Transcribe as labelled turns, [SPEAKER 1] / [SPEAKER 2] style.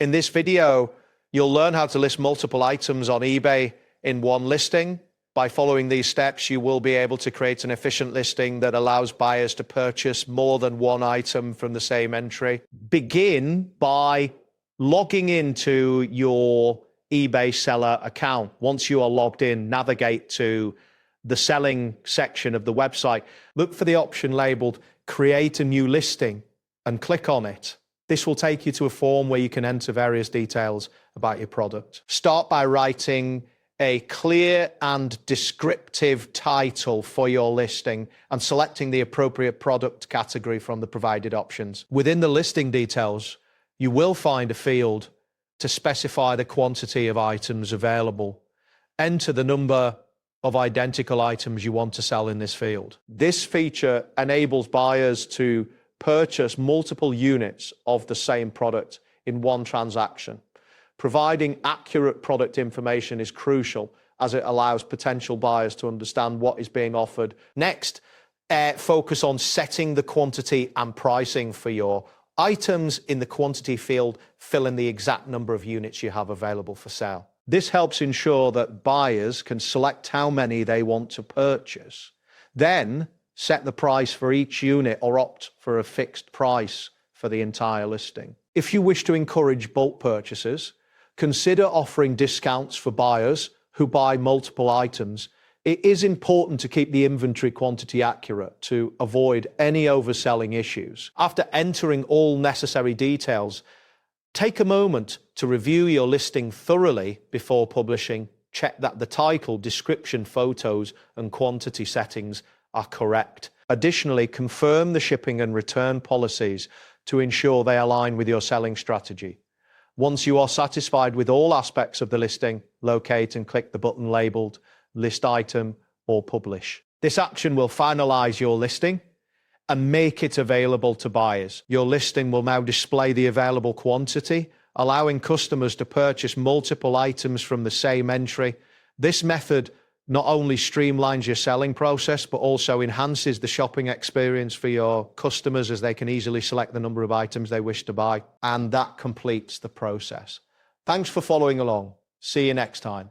[SPEAKER 1] In this video, you'll learn how to list multiple items on eBay in one listing. By following these steps, you will be able to create an efficient listing that allows buyers to purchase more than one item from the same entry. Begin by logging into your eBay seller account. Once you are logged in, navigate to the selling section of the website. Look for the option labeled Create a New Listing and click on it. This will take you to a form where you can enter various details about your product. Start by writing a clear and descriptive title for your listing and selecting the appropriate product category from the provided options. Within the listing details, you will find a field to specify the quantity of items available. Enter the number of identical items you want to sell in this field. This feature enables buyers to purchase multiple units of the same product in one transaction. Providing accurate product information is crucial as it allows potential buyers to understand what is being offered. Next, focus on setting the quantity and pricing for your items. In the quantity field, fill in the exact number of units you have available for sale. This helps ensure that buyers can select how many they want to purchase. Then, set the price for each unit or opt for a fixed price for the entire listing. If you wish to encourage bulk purchases, consider offering discounts for buyers who buy multiple items. It is important to keep the inventory quantity accurate to avoid any overselling issues. After entering all necessary details, take a moment to review your listing thoroughly before publishing. Check that the title, description, photos, and quantity settings are correct. Additionally, confirm the shipping and return policies to ensure they align with your selling strategy. Once you are satisfied with all aspects of the listing, locate and click the button labeled List Item or Publish. This action will finalize your listing and make it available to buyers. Your listing will now display the available quantity, allowing customers to purchase multiple items from the same entry. This method not only streamlines your selling process, but also enhances the shopping experience for your customers as they can easily select the number of items they wish to buy. And that completes the process. Thanks for following along. See you next time.